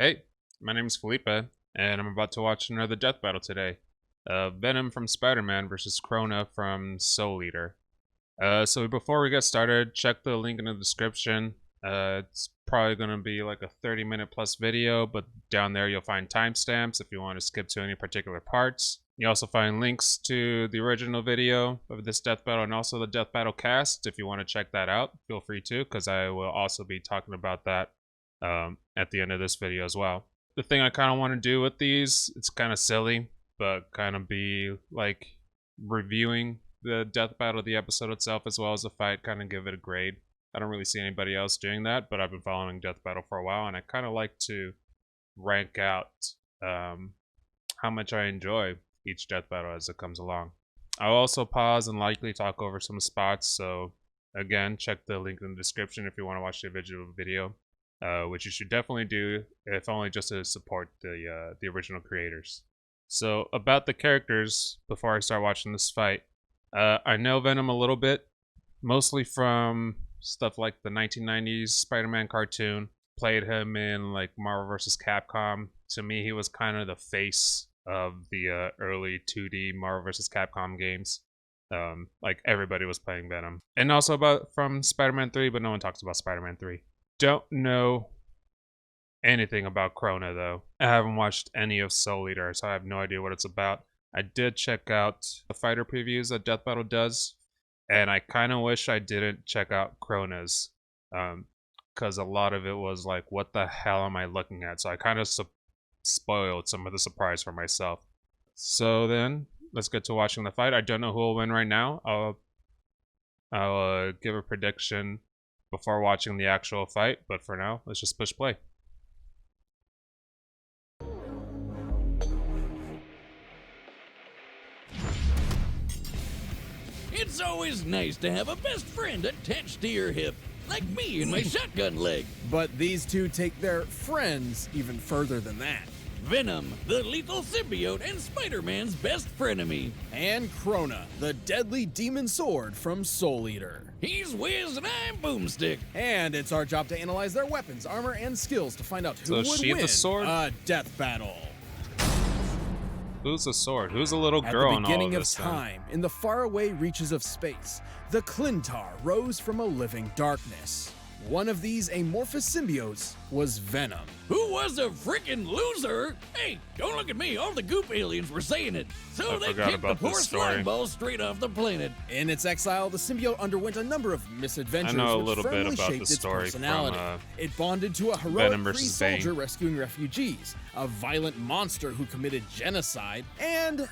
Hey, my name is Felipe, and I'm about to watch another death battle today. Venom from Spider-Man versus Crona from Soul Eater. So before we get started, check the link in the description. It's probably going to be like a 30-minute plus video, but down there you'll find timestamps if you want to skip to any particular parts. You also find links to the original video of this death battle and also the death battle cast. If you want to check that out, feel free to, because I will also be talking about that at the end of this video as well. The thing I kind of want to do with these, it's kind of silly, but kind of be like reviewing the death battle of the episode itself as well as the fight, kind of give it a grade. I don't really see anybody else doing that, but I've been following death battle for a while, and I kind of like to rank out how much I enjoy each death battle as it comes along. I'll also pause and likely talk over some spots, so again, check the link in the description if you want to watch the original video. Which you should definitely do, if only just to support the original creators. So about the characters, before I start watching this fight, I know Venom a little bit, mostly from stuff like the 1990s Spider-Man cartoon. Played him in like Marvel vs. Capcom. To me, he was kind of the face of the early 2D Marvel vs. Capcom games. Like everybody was playing Venom, and also from Spider-Man 3, but no one talks about Spider-Man 3. Don't know anything about Crona though. I haven't watched any of Soul Eater, so I have no idea what it's about. I did check out the fighter previews that Death Battle does, and I kind of wish I didn't check out Crona's, because a lot of it was like, what the hell am I looking at? So I kind of spoiled some of the surprise for myself. So then, let's get to watching the fight. I don't know who will win right now. I'll give a prediction before watching the actual fight, but for now, let's just push play. It's always nice to have a best friend attached to your hip, like me and my shotgun leg. But these two take their friends even further than that. Venom, the lethal symbiote and Spider-Man's best frenemy. And Crona, the deadly demon sword from Soul Eater. He's Wiz and I'm Boomstick. And it's our job to analyze their weapons, armor, and skills to find out who would she win the sword? a death battle. Who's the sword? Who's the little At girl the in all of beginning of this time, in the faraway reaches of space, the Clintar rose from a living darkness. One of these amorphous symbiotes was Venom. Who was a freaking loser? Hey, don't look at me, all the goop aliens were saying it. So I they forgot kicked the about poor this story. slime ball straight off the planet. In its exile, the symbiote underwent a number of misadventures I know a which little bit firmly about shaped the its story personality. from, It bonded to a heroic Venom Kree versus Bane. soldier rescuing refugees, a violent monster who committed genocide, and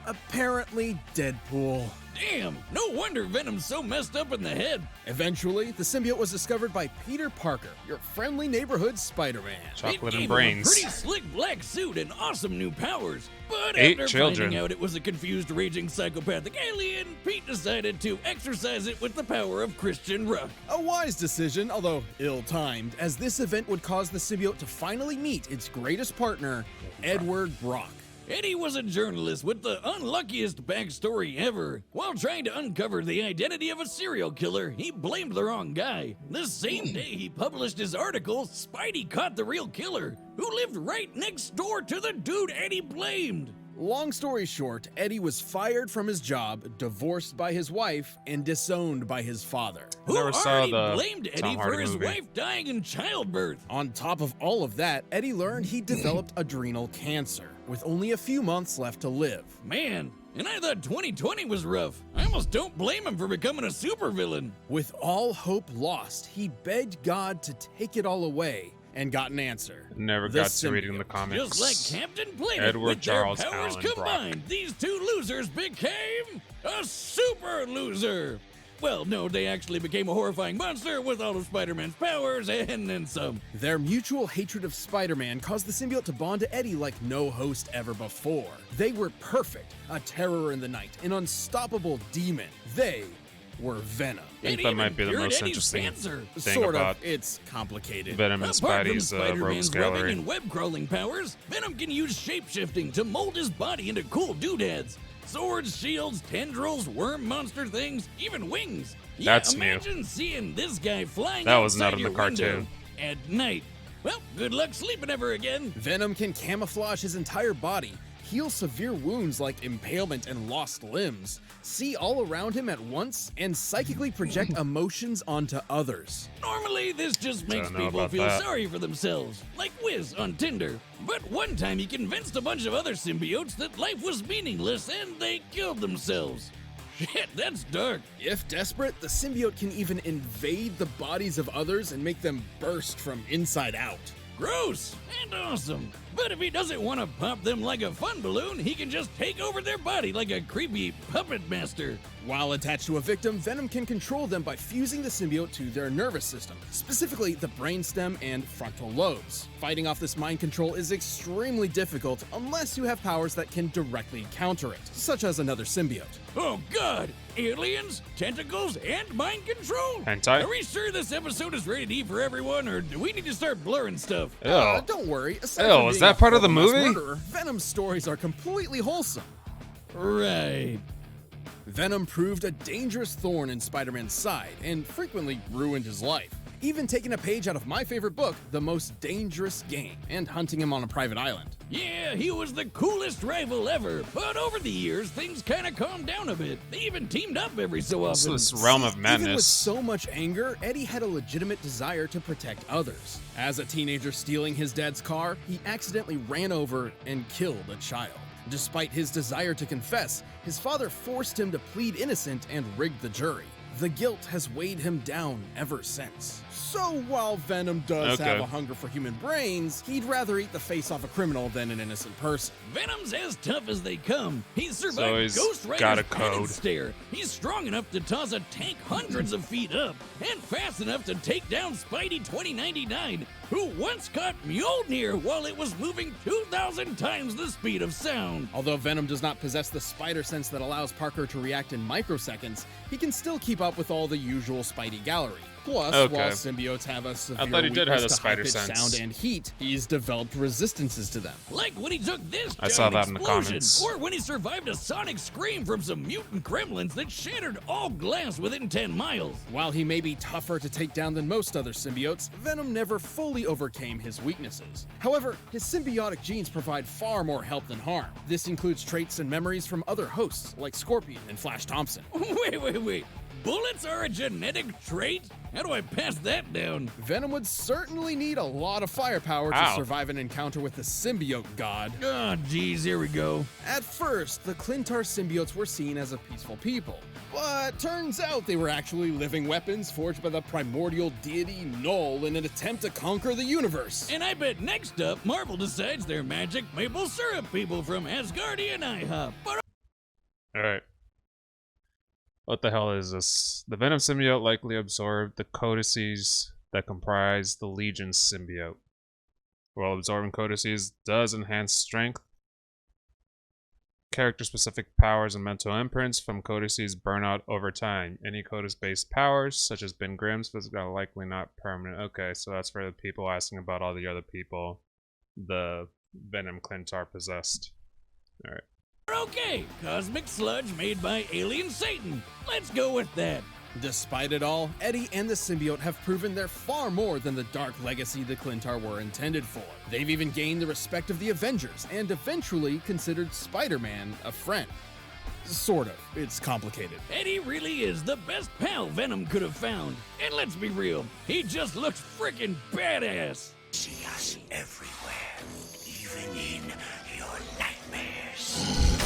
apparently Deadpool. Damn, no wonder Venom's so messed up in the head. Eventually, the symbiote was discovered by Peter Parker, your friendly neighborhood Spider-Man. Chocolate It and gave brains. him a pretty slick black suit and awesome new powers. But 8 after children. finding out it was a confused, raging, psychopathic alien, Pete decided to exercise it with the power of Christian Rock. A wise decision, although ill-timed, as this event would cause the symbiote to finally meet its greatest partner, Edward Brock. Eddie was a journalist with the unluckiest backstory ever. While trying to uncover the identity of a serial killer, he blamed the wrong guy. The same day he published his article, Spidey caught the real killer, who lived right next door to the dude Eddie blamed. Long story short, Eddie was fired from his job, divorced by his wife, and disowned by his father. I never Who saw already the blamed Tom Eddie for Hardy his movie. wife dying in childbirth. On top of all of that, Eddie learned he developed adrenal cancer, with only a few months left to live. Man, and I thought 2020 was rough. I almost don't blame him for becoming a supervillain. With all hope lost, he begged God to take it all away, and got an answer. Never The got to reading the symbiote. comics. Just like Captain Planet, Edward with Charles their powers Allen Brock. combined, these two losers became a super loser. Well, no, they actually became a horrifying monster with all of Spider-Man's powers and then some. Their mutual hatred of Spider-Man caused the symbiote to bond to Eddie like no host ever before. They were perfect, a terror in the night, an unstoppable demon. They were Venom. I think It that even might be the cured most Eddie's interesting cancer. thing Sort about of, it's complicated. Venom and Apart from Spidey's Spider-Man's rogues webbing gallery. and web-crawling powers, Venom can use shape-shifting to mold his body into cool doodads. Swords, shields, tendrils, worm monster things, even wings. Yeah, That's new. imagine seeing this guy flying That was not outside in the your window cartoon. at night. Well, good luck sleeping ever again. Venom can camouflage his entire body, heal severe wounds like impalement and lost limbs, see all around him at once, and psychically project emotions onto others. Normally, this just makes Don't know people about feel that. sorry for themselves, like Wiz on Tinder. But one time he convinced a bunch of other symbiotes that life was meaningless and they killed themselves. Shit, that's dark. If desperate, the symbiote can even invade the bodies of others and make them burst from inside out. Gross and awesome. But if he doesn't want to pop them like a fun balloon, he can just take over their body like a creepy puppet master. While attached to a victim, Venom can control them by fusing the symbiote to their nervous system, specifically the brainstem and frontal lobes. Fighting off this mind control is extremely difficult unless you have powers that can directly counter it, such as another symbiote. Oh god! Aliens, tentacles, and mind control? Hentai? Are we sure this episode is rated E for everyone, or do we need to start blurring stuff? Ew. Don't worry, aside Ew, from is being that a part of the horrible movie? murderer, Venom's stories are completely wholesome. Right. Venom proved a dangerous thorn in Spider-Man's side and frequently ruined his life, even taking a page out of my favorite book, The Most Dangerous Game, and hunting him on a private island. Yeah, he was the coolest rival ever, but over the years, things kinda calmed down a bit. They even teamed up every so This often. is realm of Even with madness. so much anger, Eddie had a legitimate desire to protect others. As a teenager stealing his dad's car, he accidentally ran over and killed a child. Despite his desire to confess, his father forced him to plead innocent and rigged the jury. The guilt has weighed him down ever since. So while Venom does Okay. have a hunger for human brains, he'd rather eat the face off a criminal than an innocent person. Venom's as tough as they come. He's survived So he's Ghost got Rider's a cannon code. stare. He's strong enough to toss a tank hundreds of feet up, and fast enough to take down Spidey 2099, who once caught Mjolnir while it was moving 2,000 times the speed of sound. Although Venom does not possess the spider sense that allows Parker to react in microseconds, he can still keep up with all the usual Spidey gallery. Plus, Okay. while symbiotes have a severe thought he did have weakness the to spider high-pitched sense. sound and heat, he's developed resistances to them. Like when he took this I saw giant that in the explosion, comments. or when he survived a sonic scream from some mutant gremlins that shattered all glass within 10 miles. While he may be tougher to take down than most other symbiotes, Venom never fully overcame his weaknesses. However, his symbiotic genes provide far more help than harm. This includes traits and memories from other hosts like Scorpion and Flash Thompson. Wait. Bullets are a genetic trait? How do I pass that down? Venom would certainly need a lot of firepower to Ow. survive an encounter with the symbiote god. Oh, geez, here we go. At first, the Clintar symbiotes were seen as a peaceful people, but turns out they were actually living weapons forged by the primordial deity Null in an attempt to conquer the universe. And I bet next up, Marvel decides they're magic maple syrup people from Asgardian IHOP. But Alright. What the hell is this? The Venom symbiote likely absorbed the codices that comprise the Legion symbiote. While absorbing codices does enhance strength, character-specific powers and mental imprints from codices burn out over time. Any codice-based powers, such as Ben Grimm's, are likely not permanent. Okay, so that's for the people asking about all the other people the Venom Clintar possessed. Alright. okay, cosmic sludge made by alien Satan. Let's go with that. Despite it all, Eddie and the symbiote have proven they're far more than the dark legacy the Clintar were intended for. They've even gained the respect of the Avengers and eventually considered Spider-Man a friend. Sort of. It's complicated. Eddie really is the best pal Venom could have found. And let's be real, he just looks freaking badass. See us everywhere, even in your nightmares.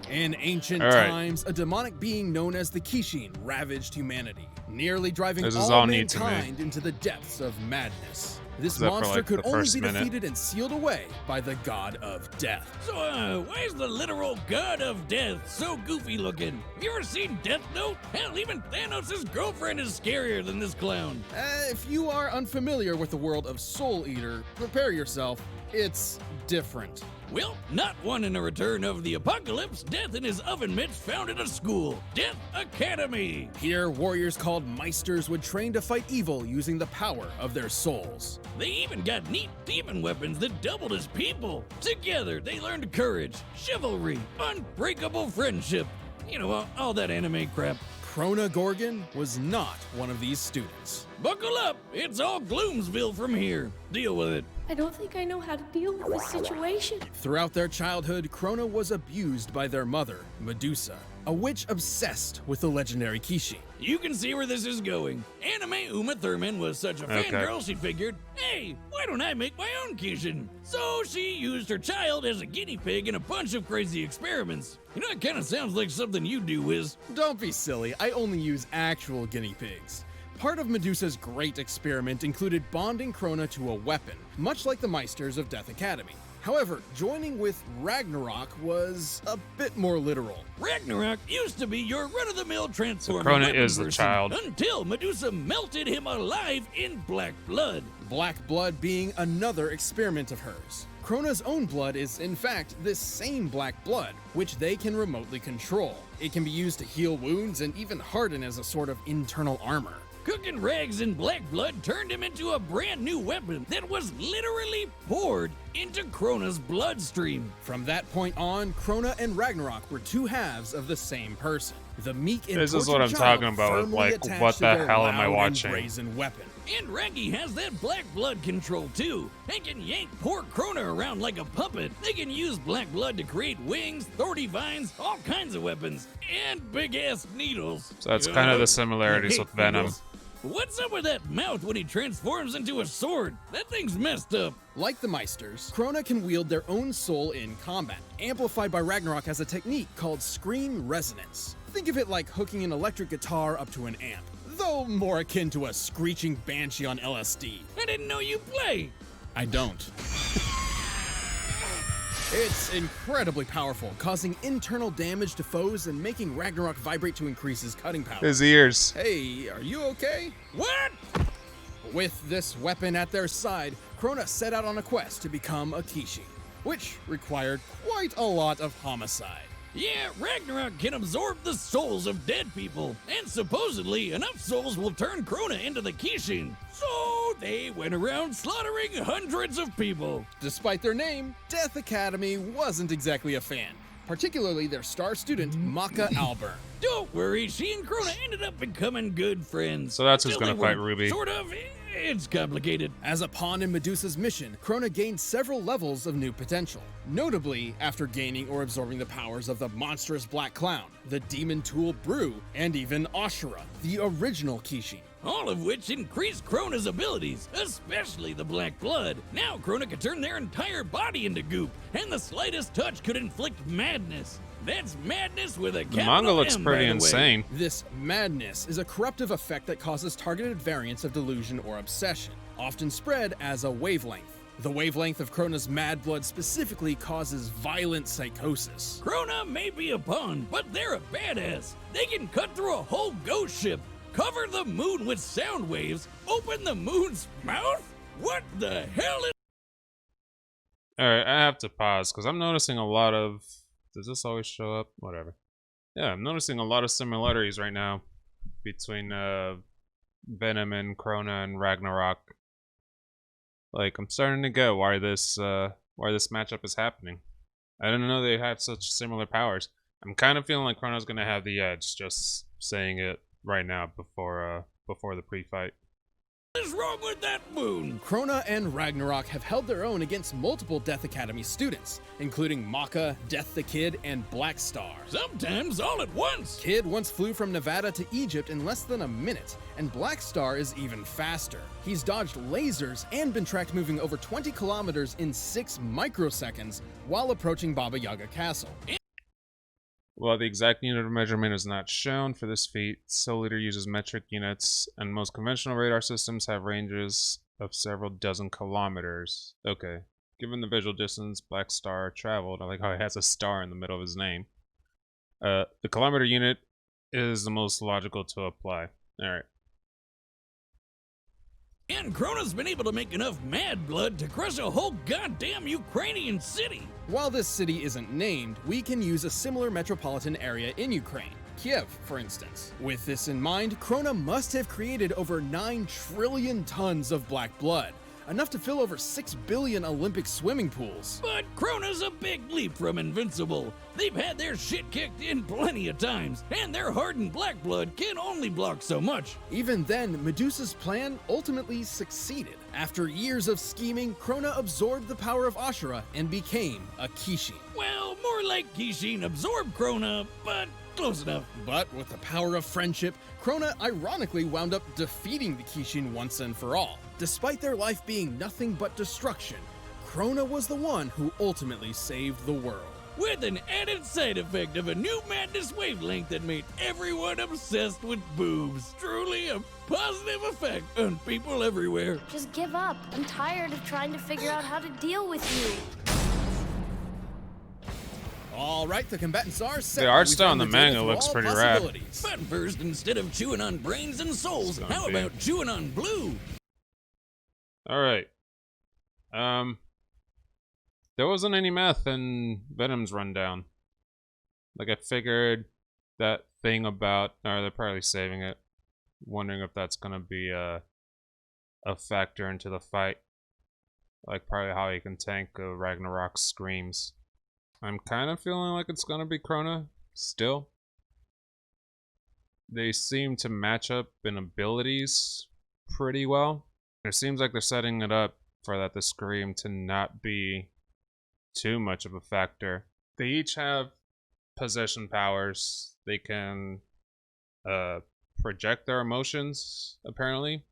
In ancient All right. times, a demonic being known as the Kishin ravaged humanity, nearly driving This is all all new to me. mankind into the depths of madness. This Except for, monster like, could the only first be minute. defeated and sealed away by the god of death. So, why is the literal god of death so goofy looking? You ever seen Death Note? Hell, even Thanos' girlfriend is scarier than this clown. If you are unfamiliar with the world of Soul Eater, prepare yourself. It's different. Well, not one in a return of the apocalypse, Death and his oven mitts founded a school, Death Academy. Here, warriors called Meisters would train to fight evil using the power of their souls. They even got neat demon weapons that doubled as people. Together, they learned courage, chivalry, unbreakable friendship. You know, all that anime crap. Crona Gorgon was not one of these students. Buckle up, it's all Gloomsville from here. Deal with it. I don't think I know how to deal with this situation. Throughout their childhood, Crona was abused by their mother, Medusa, a witch obsessed with the legendary Kishi. You can see where this is going. Anime Uma Thurman was such a fangirl she figured, hey, why don't I make my own Kishin? So she used her child as a guinea pig in a bunch of crazy experiments. You know, it kind of sounds like something you do, Wiz. Don't be silly, I only use actual guinea pigs. Part of Medusa's great experiment included bonding Crona to a weapon, much like the Meisters of Death Academy. However, joining with Ragnarok was a bit more literal. Ragnarok used to be your run-of-the-mill transformer Crona weapon is the person, child. until Medusa melted him alive in black blood. Black blood being another experiment of hers. Crona's own blood is, in fact, this same black blood, which they can remotely control. It can be used to heal wounds and even harden as a sort of internal armor. Cooking rags in black blood turned him into a brand new weapon that was literally poured into Crona's bloodstream. From that point on, Crona and Ragnarok were two halves of the same person. The meek and This is what tortured I'm child talking about with, firmly like, attached what to the their hell am I loud and watching? brazen weapon. And Raggy has that black blood control too, and can yank poor Crona around like a puppet. They can use black blood to create wings, thorny vines, all kinds of weapons, and big-ass needles. So that's kind of the similarities I with hate Venom. needles. What's up with that mouth when he transforms into a sword? That thing's messed up. Like the Meisters, Crona can wield their own soul in combat, amplified by Ragnarok as a technique called scream resonance. Think of it like hooking an electric guitar up to an amp, though more akin to a screeching banshee on LSD. I didn't know you play. I don't. It's incredibly powerful, causing internal damage to foes and making Ragnarok vibrate to increase his cutting power. His ears. Hey, are you okay? What? With this weapon at their side, Crona set out on a quest to become a Kishi, which required quite a lot of homicide. Yeah, Ragnarok can absorb the souls of dead people, and supposedly enough souls will turn Crona into the Kishin. So they went around slaughtering hundreds of people. Despite their name, Death Academy wasn't exactly a fan, particularly their star student, Maka Alburn. Don't worry, she and Crona ended up becoming good friends. So that's who's Till gonna they fight weren't. Ruby. Sort of. It's complicated. As a pawn in Medusa's mission, Crona gained several levels of new potential, notably after gaining or absorbing the powers of the monstrous Black Clown, the demon tool Brew, and even Ashura, the original Kishi. All of which increased Crona's abilities, especially the black blood. Now Crona could turn their entire body into goop, and the slightest touch could inflict madness. That's madness with a The capital manga looks M, pretty by the way. insane. This madness is a corruptive effect that causes targeted variants of delusion or obsession, often spread as a wavelength. The wavelength of Crona's mad blood specifically causes violent psychosis. Crona may be a pawn, but they're a badass. They can cut through a whole ghost ship, cover the moon with sound waves, open the moon's mouth? What the hell is... Alright, I have to pause because I'm noticing a lot of... Does this always show up? Whatever. Yeah, I'm noticing a lot of similarities right now between Venom and Crona and Ragnarok. Like, I'm starting to get why this matchup is happening. I didn't know they have such similar powers. I'm kind of feeling like Crona's gonna have the edge, just saying it right now before the pre-fight. What is wrong with that moon? Crona and Ragnarok have held their own against multiple Death Academy students, including Maka, Death the Kid, and Black Star. Sometimes all at once. Kid once flew from Nevada to Egypt in less than a minute, and Black Star is even faster. He's dodged lasers and been tracked moving over 20 kilometers in 6 microseconds while approaching Baba Yaga Castle. While the exact unit of measurement is not shown for this feat, Soul Eater uses metric units, and most conventional radar systems have ranges of several dozen kilometers. Okay. Given the visual distance Black Star traveled, I like how he has a star in the middle of his name. The kilometer unit is the most logical to apply. Alright. And Crona's been able to make enough mad blood to crush a whole goddamn Ukrainian city. While this city isn't named, we can use a similar metropolitan area in Ukraine, Kiev, for instance. With this in mind, Crona must have created over 9 trillion tons of black blood, enough to fill over 6 billion Olympic swimming pools. But Crona's a big leap from invincible. They've had their shit kicked in plenty of times, and their hardened black blood can only block so much. Even then, Medusa's plan ultimately succeeded. After years of scheming, Crona absorbed the power of Ashura and became a Kishin. Well, more like Kishin absorbed Crona, but close enough. But with the power of friendship, Crona ironically wound up defeating the Kishin once and for all. Despite their life being nothing but destruction, Crona was the one who ultimately saved the world. With an added side effect of a new madness wavelength that made everyone obsessed with boobs. Truly a positive effect on people everywhere. Just give up. I'm tired of trying to figure out how to deal with you. All right, the combatants are set. The art We've style in run the gamut manga through looks all pretty rad. possibilities. But first, instead of chewing on brains and souls, It's gonna how be- about chewing on blue? All right. There wasn't any meth in Venom's rundown. Like, I figured that thing about, or they're probably saving it. Wondering if that's gonna be a factor into the fight. Like, probably how he can tank Ragnarok's screams. I'm kind of feeling like it's gonna be Crona still. They seem to match up in abilities pretty well. It seems like they're setting it up for that the scream to not be too much of a factor. They each have possession powers. They can project their emotions, apparently.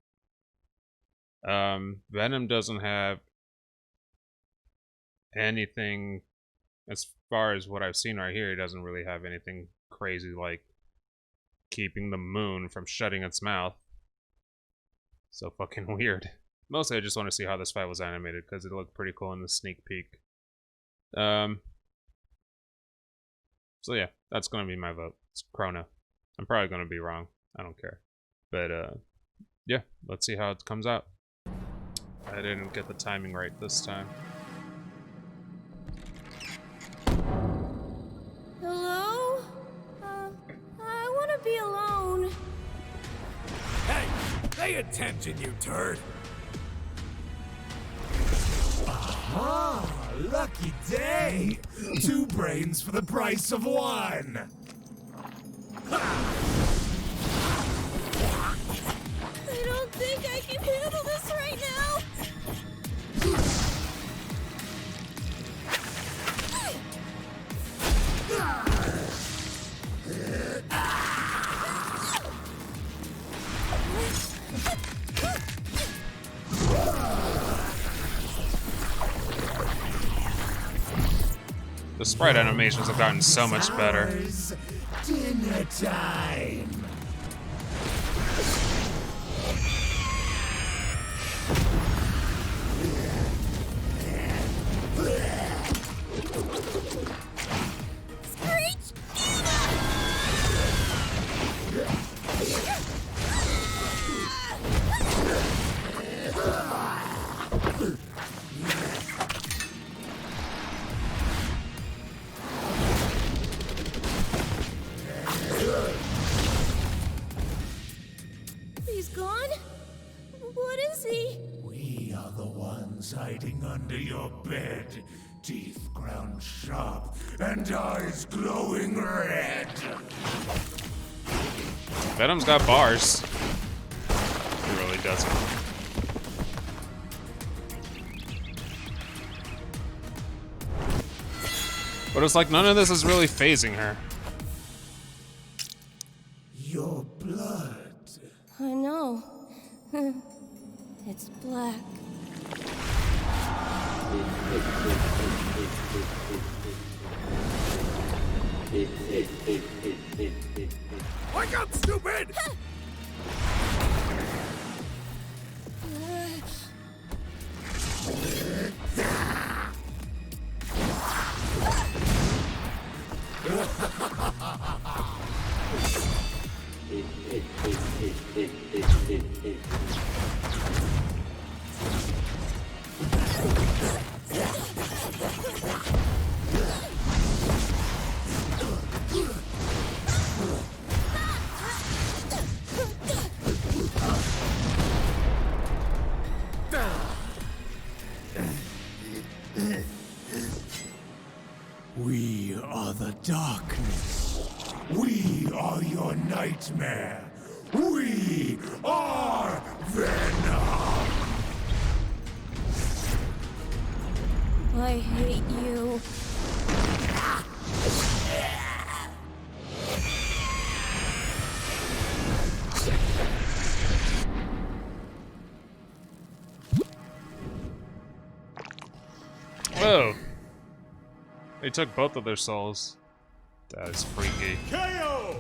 Venom doesn't have anything, as far as what I've seen right here, he doesn't really have anything crazy like keeping the moon from shutting its mouth. So fucking weird. Mostly I just want to see how this fight was animated because it looked pretty cool in the sneak peek. So yeah, that's gonna be my vote. It's Crona. I'm probably gonna be wrong. I don't care. But yeah, let's see how it comes out. I didn't get the timing right this time. Hello? I want to be alone. Hey, pay attention, you turd! Aha! Lucky day! 2 brains for the price of 1! I don't think I can handle this right now. The sprite animations have gotten so much better. Dinner time! He's gone? What is he? We are the ones hiding under your bed, teeth ground sharp and eyes glowing red. Venom's got bars. He really doesn't. But it's like none of this is really phasing her. Your blood. I know. It's black. Wake up, stupid! We are the darkness. We are your nightmare. We are Venom. I hate you. Whoa! They took both of their souls. That is freaky. KO!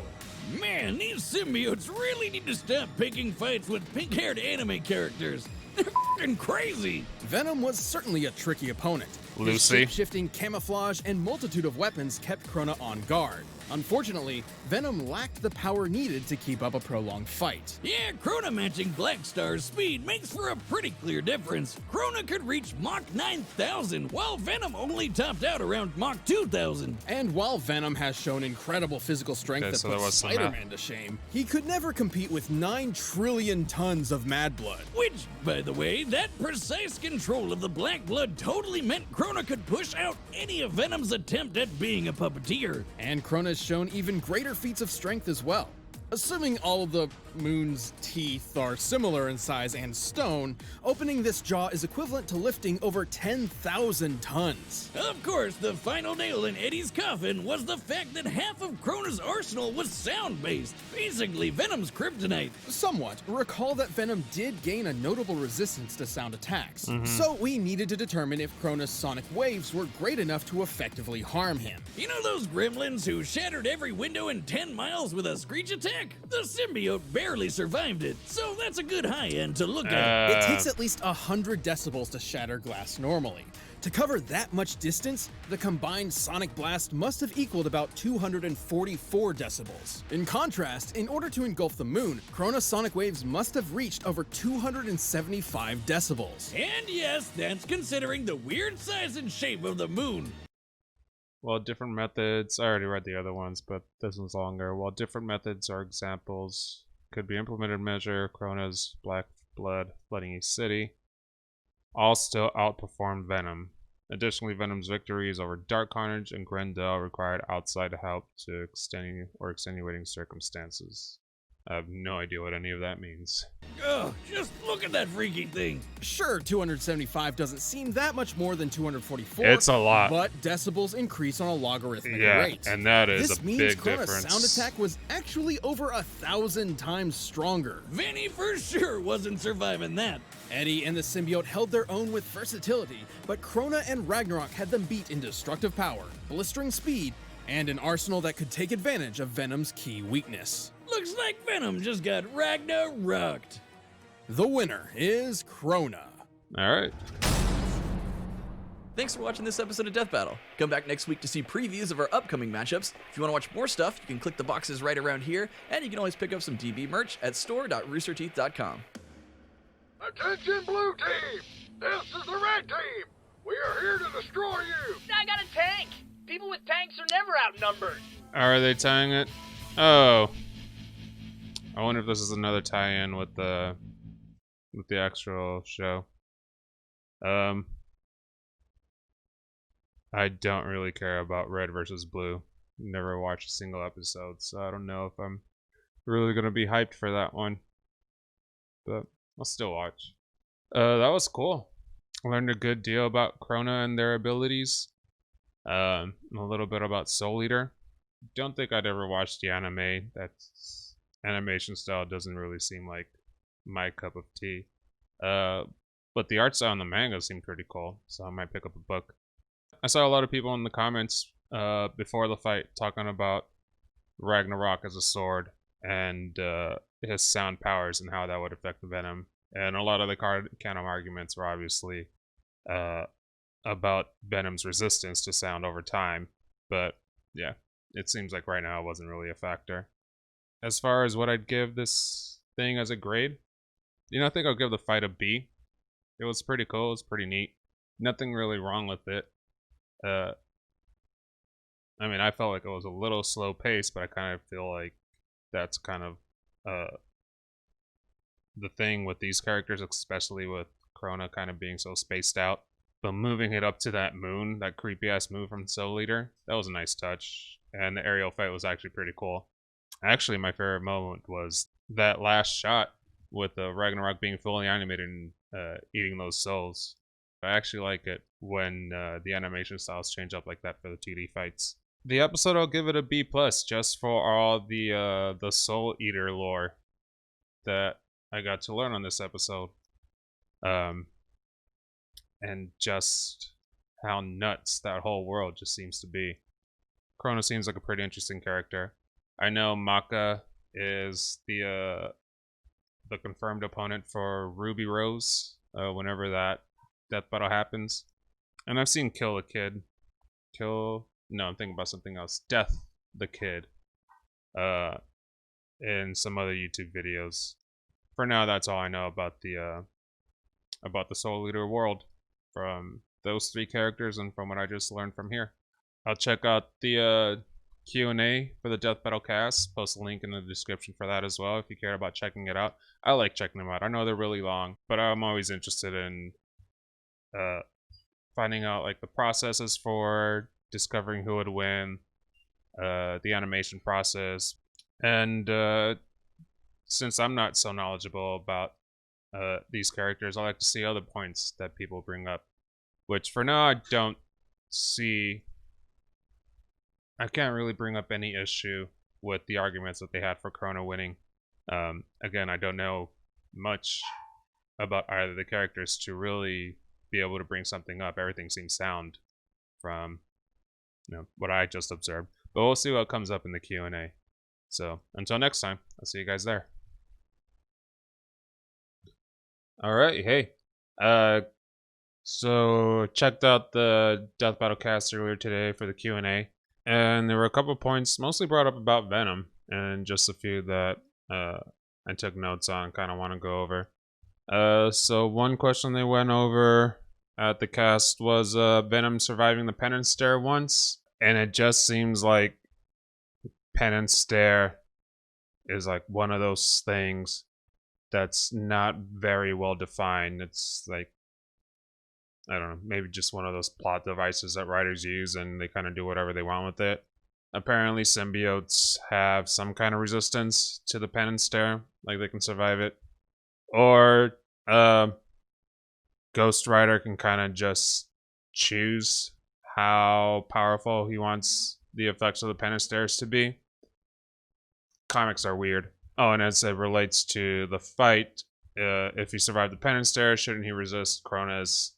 Man, these symbiotes really need to stop picking fights with pink-haired anime characters. They're f***ing crazy. Venom was certainly a tricky opponent. His Lucy. shape-shifting camouflage and multitude of weapons kept Crona on guard. Unfortunately, Venom lacked the power needed to keep up a prolonged fight. Yeah, Crona matching Black Star's speed makes for a pretty clear difference. Crona could reach Mach 9000, while Venom only topped out around Mach 2000. And while Venom has shown incredible physical strength Okay, that so there puts was some Spider-Man to shame, he could never compete with 9 trillion tons of mad blood. Which, by the way, that precise control of the black blood totally meant Crona could push out any of Venom's attempt at being a puppeteer. And Crona has shown even greater feats of strength as well. Assuming all of the Moon's teeth are similar in size and stone, opening this jaw is equivalent to lifting over 10,000 tons. Of course, the final nail in Eddie's coffin was the fact that half of Crona's arsenal was sound-based, basically Venom's kryptonite. Somewhat. Recall that Venom did gain a notable resistance to sound attacks, so we needed to determine if Crona's sonic waves were great enough to effectively harm him. You know those gremlins who shattered every window in 10 miles with a screech attack? The symbiote barely survived it, so that's a good high end to look at. It takes at least 100 decibels to shatter glass normally. To cover that much distance, the combined sonic blast must have equaled about 244 decibels. In contrast, in order to engulf the Moon, Crona's sonic waves must have reached over 275 decibels. And yes, that's considering the weird size and shape of the Moon. Well, different methods. I already read the other ones, but this one's longer. While different methods or examples could be implemented to measure Crona's black blood flooding each city, all still outperformed Venom. Additionally, Venom's victories over Dark Carnage and Grendel required outside help to extenuating circumstances. I have no idea what any of that means. Ugh, just look at that freaky thing. Sure, 275 doesn't seem that much more than 244. It's a lot. But decibels increase on a logarithmic Yeah, rate. and that is this a means big Crona's difference. sound attack was actually over 1,000 times stronger. Vanny for sure wasn't surviving that. Eddie and the symbiote held their own with versatility, but Crona and Ragnarok had them beat in destructive power, blistering speed, and an arsenal that could take advantage of Venom's key weakness. Looks like Venom just got Ragnaroked. The winner is Crona. Alright. Thanks for watching this episode of Death Battle. Come back next week to see previews of our upcoming matchups. If you want to watch more stuff, you can click the boxes right around here, and you can always pick up some DB merch at store.roosterteeth.com. Attention, Blue Team! This is the Red Team! We are here to destroy you! I got a tank! People with tanks are never outnumbered! Are they tying it? Oh. I wonder if this is another tie-in with the actual show. I don't really care about Red versus Blue. Never watched a single episode, so I don't know if I'm really gonna be hyped for that one. But I'll still watch. That was cool. I learned a good deal about Crona and their abilities. A little bit about Soul Eater. Don't think I'd ever watched the anime. That's animation style doesn't really seem like my cup of tea. But the art style in the manga seemed pretty cool, so I might pick up a book. I saw a lot of people in the comments before the fight talking about Ragnarok as a sword and his sound powers and how that would affect the Venom. And a lot of the canon arguments were obviously about Venom's resistance to sound over time. But yeah, it seems like right now it wasn't really a factor. As far as what I'd give this thing as a grade, I think I'll give the fight a B. It was pretty cool. It was pretty neat. Nothing really wrong with it. I mean, I felt like it was a little slow paced, but I kind of feel like that's kind of the thing with these characters, especially with Crona kind of being so spaced out. but moving it up to that moon, that creepy ass moon from Soul Eater, that was a nice touch. And the aerial fight was actually pretty cool. Actually, my favorite moment was that last shot with the Ragnarok being fully animated and eating those souls. I actually like it when the animation styles change up like that for the 2D fights. The episode, I'll give it a B plus, just for all the Soul Eater lore that I got to learn on this episode, and just how nuts that whole world just seems to be. Crona seems like a pretty interesting character. I know Maka is the confirmed opponent for Ruby Rose whenever that death battle happens. And I've seen Kill the Kid. No, I'm thinking about something else. Death the Kid. In some other YouTube videos. For now, that's all I know about the Soul Eater world from those 3 characters and from what I just learned from here. I'll check out the Q&A for the Death Battle cast. Post a link in the description for that as well if you care about checking it out. I like checking them out. I know they're really long, but I'm always interested in finding out like the processes for discovering who would win, the animation process, and since I'm not so knowledgeable about these characters, I like to see other points that people bring up, which for now I don't see. I can't really bring up any issue with the arguments that they had for Crona winning. Again, I don't know much about either of the characters to really be able to bring something up. Everything seems sound from what I just observed. But we'll see what comes up in the Q&A. So until next time, I'll see you guys there. Alright, hey. So checked out the Death Battle cast earlier today for the Q&A. And there were a couple points mostly brought up about Venom, and just a few that I took notes on, kind of want to go over. So one question they went over at the cast was Venom surviving the penance stare once, and it just seems like penance stare is like one of those things that's not very well defined. It's like, I don't know, maybe just one of those plot devices that writers use and they kind of do whatever they want with it. Apparently symbiotes have some kind of resistance to the penance stare, like they can survive it. Or Ghost Rider can kind of just choose how powerful he wants the effects of the penance stares to be. Comics are weird. Oh, and as it relates to the fight, if he survived the penance stare, shouldn't he resist Crona's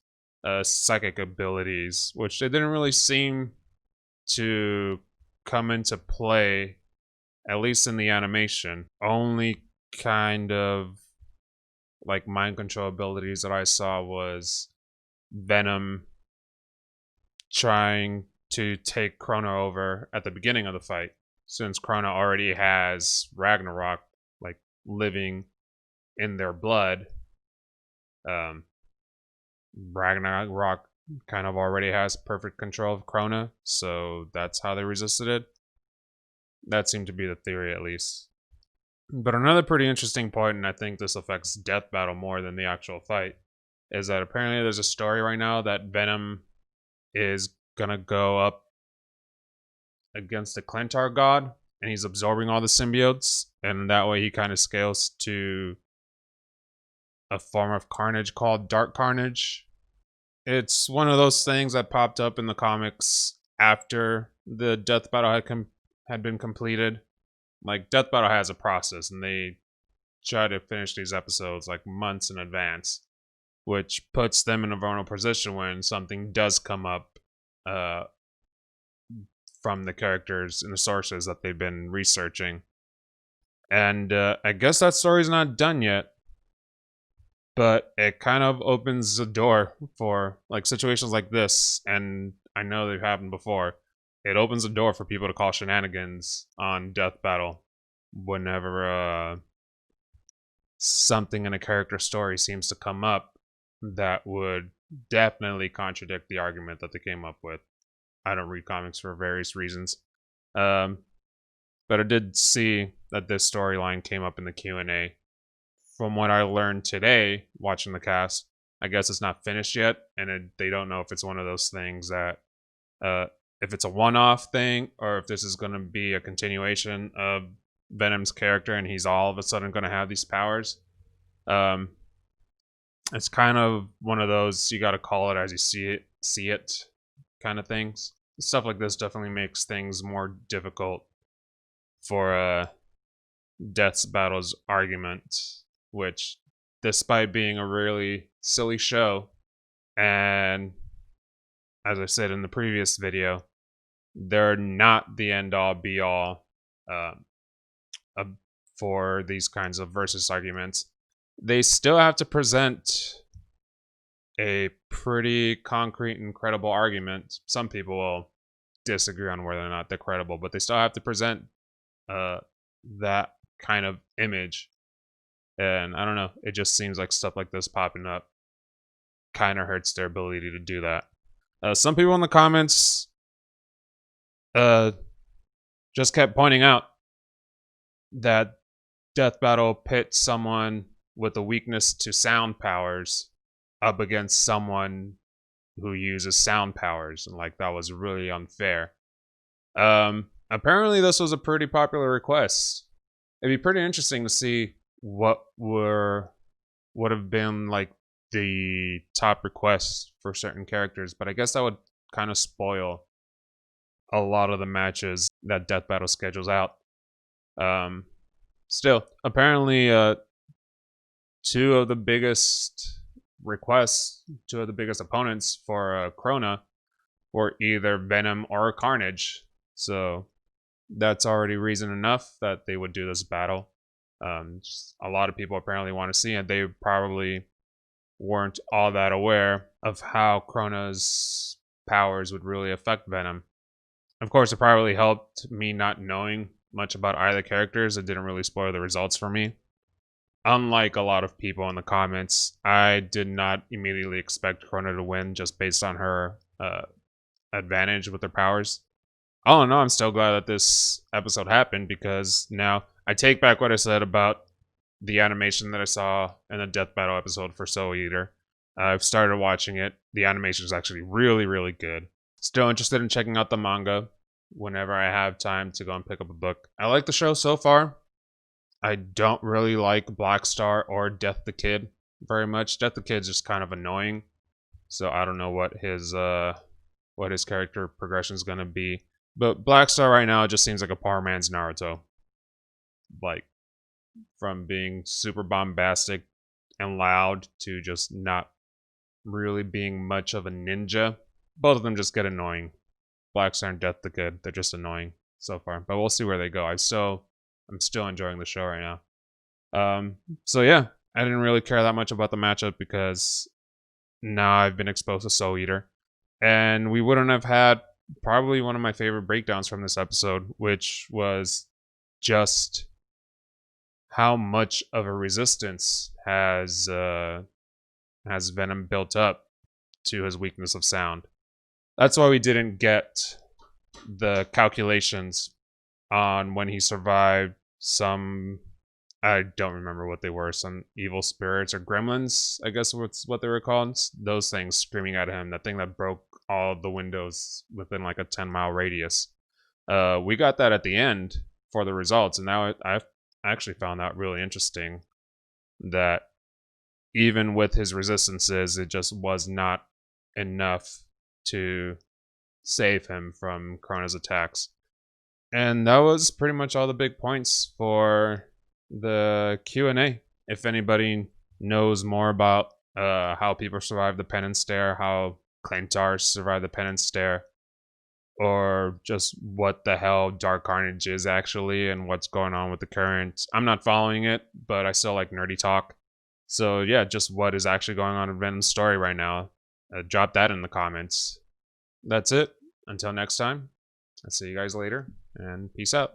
psychic abilities, which they didn't really seem to come into play, at least in the animation. Only kind of like mind control abilities that I saw was Venom trying to take Crona over at the beginning of the fight, since Crona already has Ragnarok like living in their blood. Ragnarok kind of already has perfect control of Crona, so that's how they resisted it. That seemed to be the theory, at least. But another pretty interesting point, and I think this affects Death Battle more than the actual fight, is that apparently there's a story right now that Venom is gonna go up against the Clentar god, and he's absorbing all the symbiotes, and that way he kind of scales to a form of carnage called Dark Carnage. It's one of those things that popped up in the comics after the Death Battle had been completed. Like, Death Battle has a process, and they try to finish these episodes like months in advance, which puts them in a vulnerable position when something does come up from the characters and the sources that they've been researching. And I guess that story's not done yet, but it kind of opens the door for like situations like this, and I know they've happened before. It opens the door for people to call shenanigans on Death Battle whenever something in a character story seems to come up that would definitely contradict the argument that they came up with. I don't read comics for various reasons, but I did see that this storyline came up in the Q&A. From what I learned today, watching the cast, I guess it's not finished yet, and they don't know if it's one of those things that, if it's a one-off thing or if this is going to be a continuation of Venom's character and he's all of a sudden going to have these powers. It's kind of one of those you got to call it as you see it kind of things. Stuff like this definitely makes things more difficult for Death's Battle's argument, which, despite being a really silly show, and as I said in the previous video, they're not the end-all be-all for these kinds of versus arguments. They still have to present a pretty concrete and credible argument. Some people will disagree on whether or not they're credible, but they still have to present that kind of image. And I don't know, it just seems like stuff like this popping up kind of hurts their ability to do that. Some people in the comments just kept pointing out that Death Battle pits someone with a weakness to sound powers up against someone who uses sound powers, and like that was really unfair. Apparently this was a pretty popular request. It'd be pretty interesting to see what would have been like the top requests for certain characters, but I guess that would kind of spoil a lot of the matches that Death Battle schedules out. Still, apparently two of the biggest opponents for Crona were either Venom or Carnage, so that's already reason enough that they would do this battle. A lot of people apparently want to see it. They probably weren't all that aware of how Crona's powers would really affect Venom. Of course, it probably helped me not knowing much about either characters. It didn't really spoil the results for me. Unlike a lot of people in the comments, I did not immediately expect Crona to win just based on her advantage with her powers. All in all, I'm still glad that this episode happened, because now I take back what I said about the animation that I saw in the Death Battle episode for Soul Eater. I've started watching it. The animation is actually really, really good. Still interested in checking out the manga whenever I have time to go and pick up a book. I like the show so far. I don't really like Black Star or Death the Kid very much. Death the Kid's just kind of annoying, so I don't know what his character progression is gonna be. But Black Star right now just seems like a poor man's Naruto. Like, from being super bombastic and loud to just not really being much of a ninja. Both of them just get annoying. Black Star and Death the Kid, they're just annoying so far. But we'll see where they go. I'm still enjoying the show right now. So yeah, I didn't really care that much about the matchup because now I've been exposed to Soul Eater. And we wouldn't have had probably one of my favorite breakdowns from this episode, which was just how much of a resistance has Venom built up to his weakness of sound. That's why we didn't get the calculations on when he survived some, I don't remember what they were, some evil spirits or gremlins, I guess was what they were called. Those things screaming at him, that thing that broke all of the windows within like a 10-mile radius. We got that at the end for the results, and now I've actually found that really interesting, that even with his resistances, it just was not enough to save him from Crona's attacks. And that was pretty much all the big points for the Q&A. If anybody knows more about how people survive the penance stare, how Clentar survived the penance stare, or just what the hell Dark Carnage is actually and what's going on with the current. I'm not following it, but I still like nerdy talk. So yeah, just what is actually going on in Venom's story right now. Drop that in the comments. That's it. Until next time, I'll see you guys later, and peace out.